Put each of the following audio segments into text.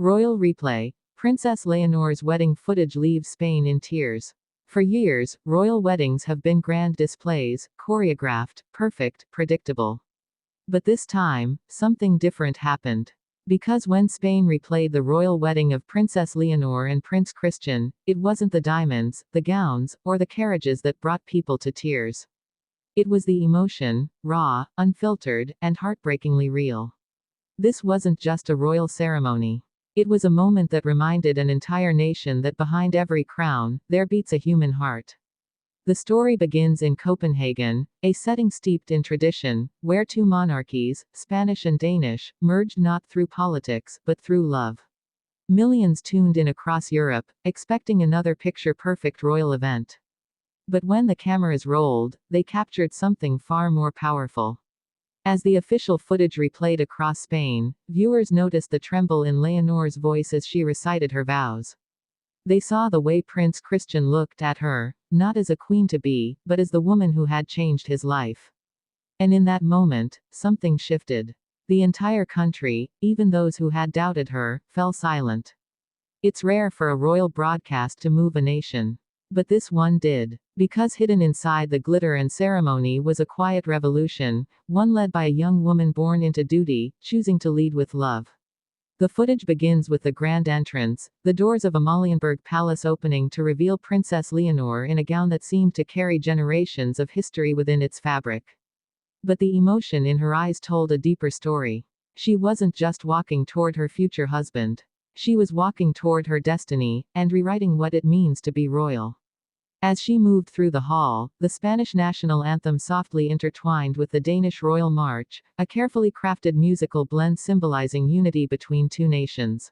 Royal replay. Princess Leonor's wedding footage leaves Spain in tears. For years, royal weddings have been grand displays, choreographed, perfect, predictable. But this time, something different happened. Because when Spain replayed the royal wedding of Princess Leonor and Prince Christian, it wasn't the diamonds, the gowns, or the carriages that brought people to tears. It was the emotion, raw, unfiltered, and heartbreakingly real. This wasn't just a royal ceremony. It was a moment that reminded an entire nation that behind every crown, there beats a human heart. The story begins in Copenhagen, a setting steeped in tradition, where two monarchies, Spanish and Danish, merged not through politics, but through love. Millions tuned in across Europe, expecting another picture-perfect royal event. But when the cameras rolled, they captured something far more powerful. As the official footage replayed across Spain, viewers noticed the tremble in Leonor's voice as she recited her vows. They saw the way Prince Christian looked at her, not as a queen-to-be, but as the woman who had changed his life. And in that moment, something shifted. The entire country, even those who had doubted her, fell silent. It's rare for a royal broadcast to move a nation. But this one did. Because hidden inside the glitter and ceremony was a quiet revolution, one led by a young woman born into duty, choosing to lead with love. The footage begins with the grand entrance, the doors of Amalienburg Palace opening to reveal Princess Leonor in a gown that seemed to carry generations of history within its fabric. But the emotion in her eyes told a deeper story. She wasn't just walking toward her future husband. She was walking toward her destiny, and rewriting what it means to be royal. As she moved through the hall, the Spanish national anthem softly intertwined with the Danish royal march, a carefully crafted musical blend symbolizing unity between two nations.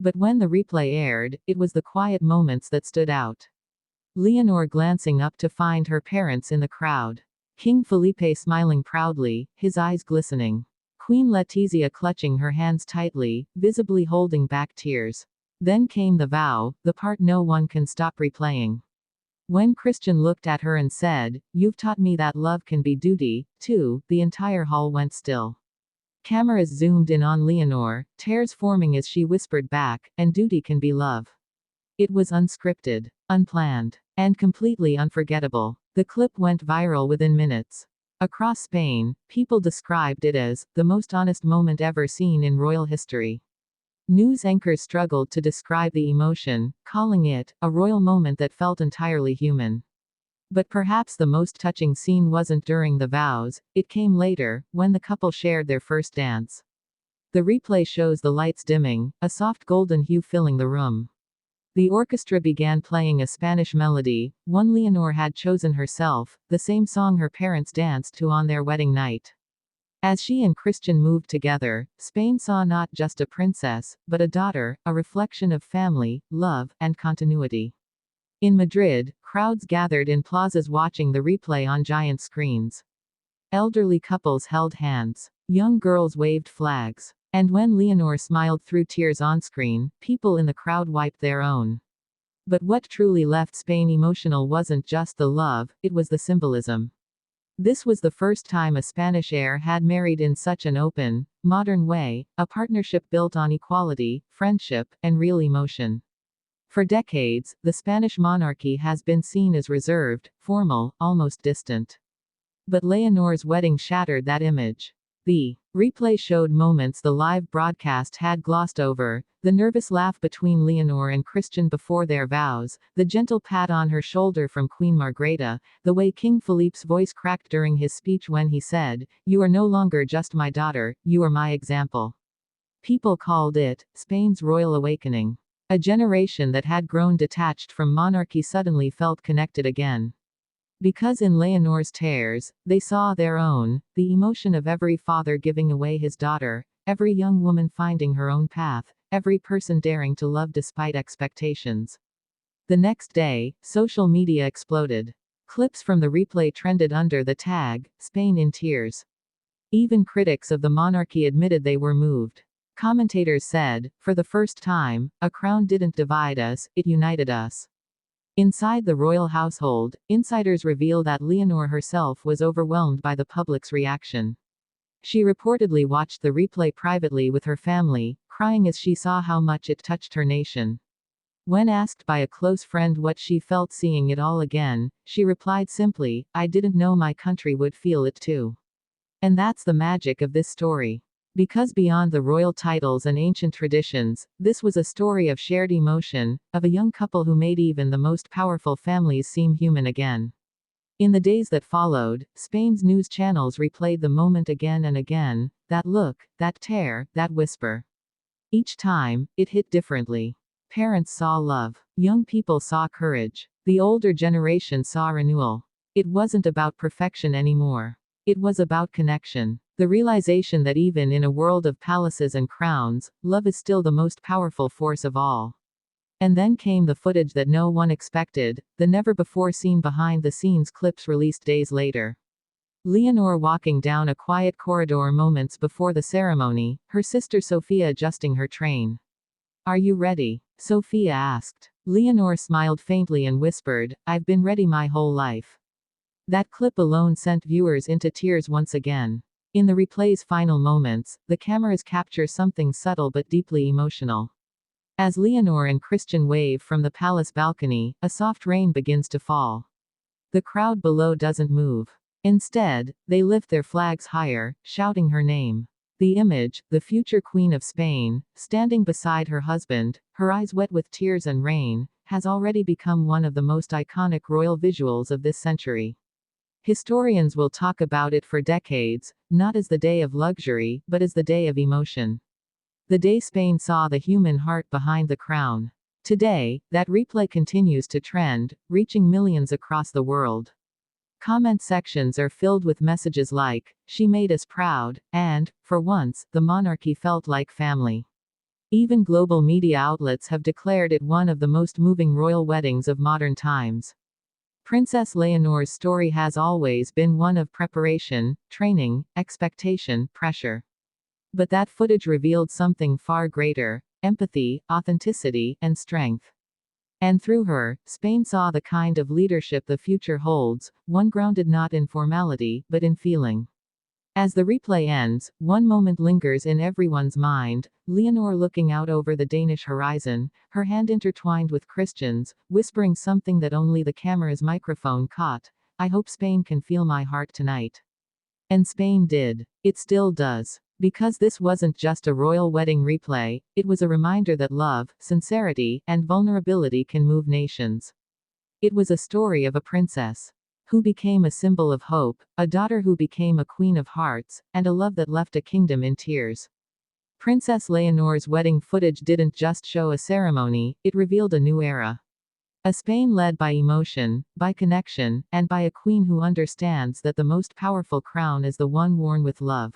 But when the replay aired, it was the quiet moments that stood out. Leonor glancing up to find her parents in the crowd. King Felipe smiling proudly, his eyes glistening. Queen Letizia clutching her hands tightly, visibly holding back tears. Then came the vow, the part no one can stop replaying. When Christian looked at her and said, "You've taught me that love can be duty, too," the entire hall went still. Cameras zoomed in on Leonor, tears forming as she whispered back, "And duty can be love." It was unscripted, unplanned, and completely unforgettable. The clip went viral within minutes. Across Spain, people described it as the most honest moment ever seen in royal history. News anchors struggled to describe the emotion, calling it a royal moment that felt entirely human. But perhaps the most touching scene wasn't during the vows, it came later, when the couple shared their first dance. The replay shows the lights dimming, a soft golden hue filling the room. The orchestra began playing a Spanish melody, one Leonor had chosen herself, the same song her parents danced to on their wedding night. As she and Christian moved together, Spain saw not just a princess, but a daughter, a reflection of family, love, and continuity. In Madrid, crowds gathered in plazas watching the replay on giant screens. Elderly couples held hands. Young girls waved flags. And when Leonor smiled through tears on screen, people in the crowd wiped their own. But what truly left Spain emotional wasn't just the love, it was the symbolism. This was the first time a Spanish heir had married in such an open, modern way, a partnership built on equality, friendship, and real emotion. For decades, the Spanish monarchy has been seen as reserved, formal, almost distant. But Leonor's wedding shattered that image. The replay showed moments the live broadcast had glossed over, the nervous laugh between Leonor and Christian before their vows, the gentle pat on her shoulder from Queen Margrethe, the way King Philippe's voice cracked during his speech when he said, "You are no longer just my daughter, you are my example." People called it Spain's royal awakening. A generation that had grown detached from monarchy suddenly felt connected again. Because in Leonor's tears, they saw their own, the emotion of every father giving away his daughter, every young woman finding her own path, every person daring to love despite expectations. The next day, social media exploded. Clips from the replay trended under the tag, Spain in tears. Even critics of the monarchy admitted they were moved. Commentators said, "For the first time, a crown didn't divide us, it united us." Inside the royal household, insiders reveal that Leonor herself was overwhelmed by the public's reaction. She reportedly watched the replay privately with her family, crying as she saw how much it touched her nation. When asked by a close friend what she felt seeing it all again, she replied simply, "I didn't know my country would feel it too." And that's the magic of this story. Because beyond the royal titles and ancient traditions, this was a story of shared emotion, of a young couple who made even the most powerful families seem human again. In the days that followed, Spain's news channels replayed the moment again and again, that look, that tear, that whisper. Each time, it hit differently. Parents saw love. Young people saw courage. The older generation saw renewal. It wasn't about perfection anymore. It was about connection. The realization that even in a world of palaces and crowns, love is still the most powerful force of all. And then came the footage that no one expected, the never-before-seen behind-the-scenes clips released days later. Leonor walking down a quiet corridor moments before the ceremony, her sister Sophia adjusting her train. "Are you ready?" Sophia asked. Leonor smiled faintly and whispered, "I've been ready my whole life." That clip alone sent viewers into tears once again. In the replay's final moments, the cameras capture something subtle but deeply emotional. As Leonor and Christian wave from the palace balcony, a soft rain begins to fall. The crowd below doesn't move. Instead, they lift their flags higher, shouting her name. The image, the future Queen of Spain, standing beside her husband, her eyes wet with tears and rain, has already become one of the most iconic royal visuals of this century. Historians will talk about it for decades, not as the day of luxury, but as the day of emotion. The day Spain saw the human heart behind the crown. Today, that replay continues to trend, reaching millions across the world. Comment sections are filled with messages like, "She made us proud," and, "For once, the monarchy felt like family." Even global media outlets have declared it one of the most moving royal weddings of modern times. Princess Leonor's story has always been one of preparation, training, expectation, pressure. But that footage revealed something far greater: empathy, authenticity, and strength. And through her, Spain saw the kind of leadership the future holds, one grounded not in formality, but in feeling. As the replay ends, one moment lingers in everyone's mind: Leonor looking out over the Danish horizon, her hand intertwined with Christian's, whispering something that only the camera's microphone caught: "I hope Spain can feel my heart tonight." And Spain did. It still does. Because this wasn't just a royal wedding replay, it was a reminder that love, sincerity, and vulnerability can move nations. It was a story of a princess who became a symbol of hope, a daughter who became a queen of hearts, and a love that left a kingdom in tears. Princess Leonor's wedding footage didn't just show a ceremony, it revealed a new era. A Spain led by emotion, by connection, and by a queen who understands that the most powerful crown is the one worn with love.